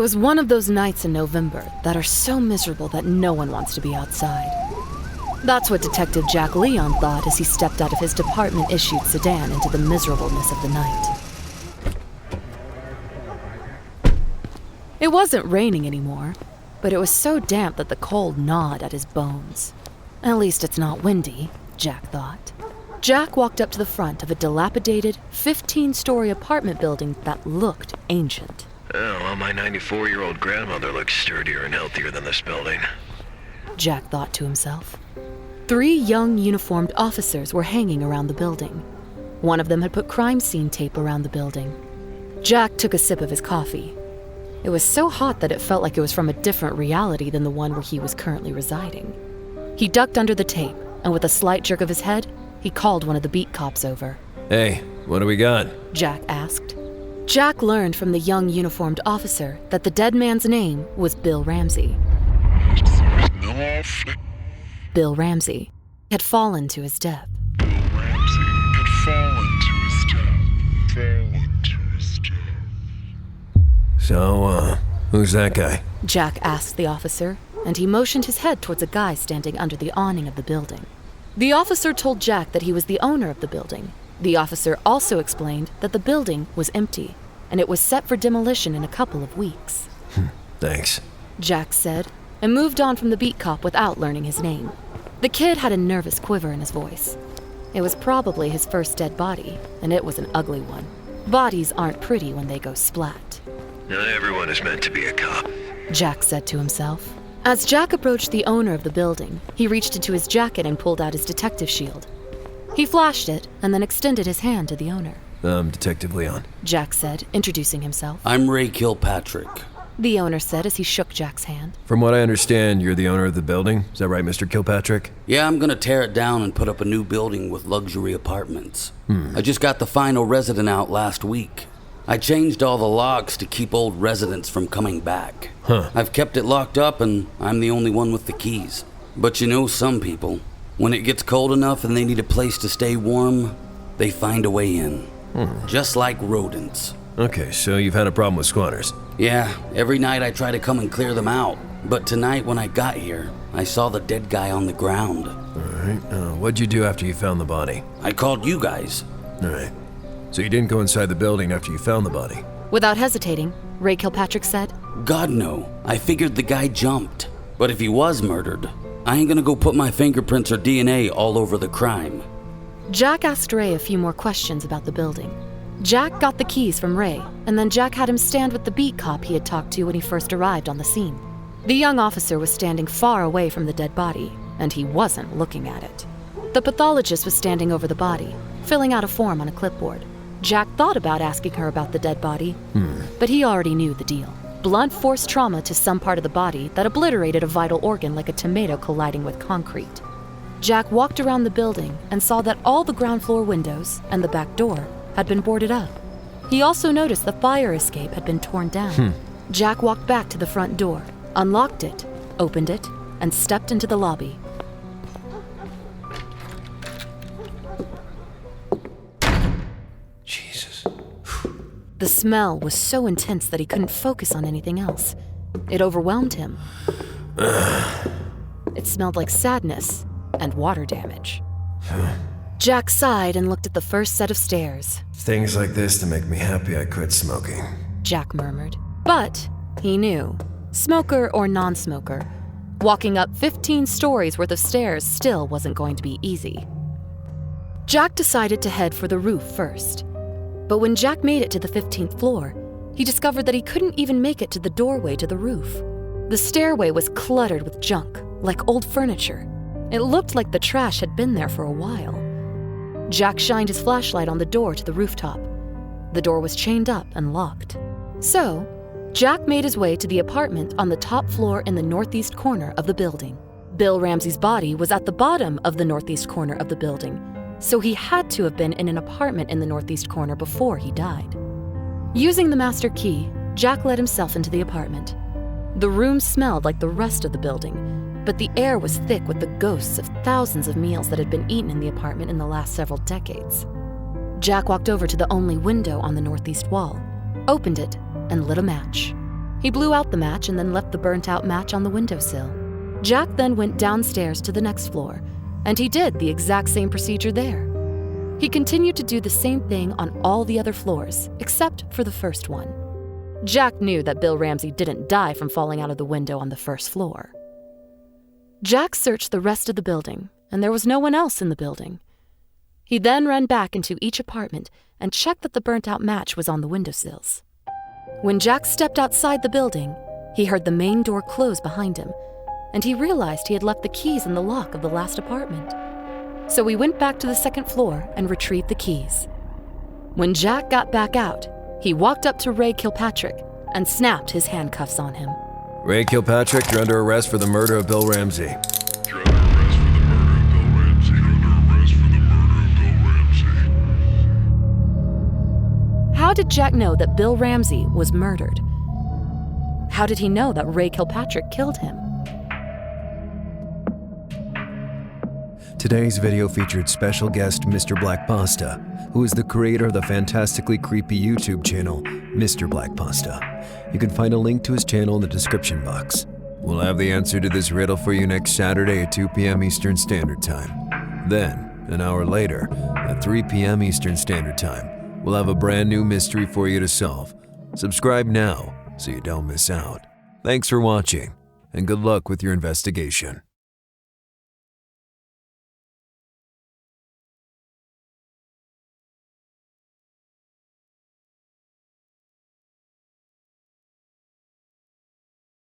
was one of those nights in November that are so miserable that no one wants to be outside. That's what Detective Jack Leon thought as he stepped out of his department-issued sedan into the miserableness of the night. It wasn't raining anymore, but it was so damp that the cold gnawed at his bones. At least it's not windy, Jack thought. Jack walked up to the front of a dilapidated, 15-story apartment building that looked ancient. Oh, well, my 94-year-old grandmother looks sturdier and healthier than this building. Jack thought to himself. 3 young uniformed officers were hanging around the building. One of them had put crime scene tape around the building. Jack took a sip of his coffee. It was so hot that it felt like it was from a different reality than the one where he was currently residing. He ducked under the tape, and with a slight jerk of his head, he called one of the beat cops over. Hey, what do we got? Jack asked. Jack learned from the young uniformed officer that the dead man's name was Bill Ramsey. Bill Ramsey had fallen to his death. So, who's that guy? Jack asked the officer, and he motioned his head towards a guy standing under the awning of the building. The officer told Jack that he was the owner of the building. The officer also explained that the building was empty, and it was set for demolition in a couple of weeks. Thanks, Jack said, and moved on from the beat cop without learning his name. The kid had a nervous quiver in his voice. It was probably his first dead body, and it was an ugly one. Bodies aren't pretty when they go splat. Not everyone is meant to be a cop, Jack said to himself. As Jack approached the owner of the building, he reached into his jacket and pulled out his detective shield. He flashed it and then extended his hand to the owner. Detective Leon, Jack said, introducing himself. I'm Ray Kilpatrick. The owner said as he shook Jack's hand. From what I understand, you're the owner of the building. Is that right, Mr. Kilpatrick? Yeah, I'm gonna tear it down and put up a new building with luxury apartments. I just got the final resident out last week. I changed all the locks to keep old residents from coming back. I've kept it locked up and I'm the only one with the keys. But you know some people, when it gets cold enough and they need a place to stay warm, they find a way in. Just like rodents. Okay, so you've had a problem with squatters. Yeah, every night I try to come and clear them out. But tonight when I got here, I saw the dead guy on the ground. Alright, what'd you do after you found the body? I called you guys. Alright, so you didn't go inside the building after you found the body? Without hesitating, Ray Kilpatrick said. God no, I figured the guy jumped. But if he was murdered, I ain't gonna go put my fingerprints or DNA all over the crime. Jack asked Ray a few more questions about the building. Jack got the keys from Ray, and then Jack had him stand with the beat cop he had talked to when he first arrived on the scene. The young officer was standing far away from the dead body, and he wasn't looking at it. The pathologist was standing over the body, filling out a form on a clipboard. Jack thought about asking her about the dead body, but he already knew the deal. Blunt force trauma to some part of the body that obliterated a vital organ like a tomato colliding with concrete. Jack walked around the building and saw that all the ground floor windows and the back door had been boarded up. He also noticed the fire escape had been torn down. Jack walked back to the front door, unlocked it, opened it, and stepped into the lobby. Jesus. The smell was so intense that he couldn't focus on anything else. It overwhelmed him. It smelled like sadness and water damage. Jack sighed and looked at the first set of stairs. Things like this to make me happy I quit smoking. Jack murmured. But he knew, smoker or non-smoker, walking up 15 stories worth of stairs still wasn't going to be easy. Jack decided to head for the roof first. But when Jack made it to the 15th floor, he discovered that he couldn't even make it to the doorway to the roof. The stairway was cluttered with junk, like old furniture. It looked like the trash had been there for a while. Jack shined his flashlight on the door to the rooftop. The door was chained up and locked. So, Jack made his way to the apartment on the top floor in the northeast corner of the building. Bill Ramsey's body was at the bottom of the northeast corner of the building, so he had to have been in an apartment in the northeast corner before he died. Using the master key, Jack let himself into the apartment. The room smelled like the rest of the building, but the air was thick with the ghosts of thousands of meals that had been eaten in the apartment in the last several decades. Jack walked over to the only window on the northeast wall, opened it, and lit a match. He blew out the match and then left the burnt-out match on the windowsill. Jack then went downstairs to the next floor, and he did the exact same procedure there. He continued to do the same thing on all the other floors, except for the first one. Jack knew that Bill Ramsey didn't die from falling out of the window on the first floor. Jack searched the rest of the building, and there was no one else in the building. He then ran back into each apartment and checked that the burnt-out match was on the windowsills. When Jack stepped outside the building, he heard the main door close behind him, and he realized he had left the keys in the lock of the last apartment. So he went back to the second floor and retrieved the keys. When Jack got back out, he walked up to Ray Kilpatrick and snapped his handcuffs on him. Ray Kilpatrick, you're under arrest for the murder of Bill Ramsey. You're under arrest for the murder of Bill Ramsey. You're under arrest for the murder of Bill Ramsey. How did Jack know that Bill Ramsey was murdered? How did he know that Ray Kilpatrick killed him? Today's video featured special guest MrBlackPasta, who is the creator of the fantastically creepy YouTube channel MrBlackPasta. You can find a link to his channel in the description box. We'll have the answer to this riddle for you next Saturday at 2 p.m. Eastern Standard Time. Then, an hour later, at 3 p.m. Eastern Standard Time, we'll have a brand new mystery for you to solve. Subscribe now so you don't miss out. Thanks for watching, and good luck with your investigation.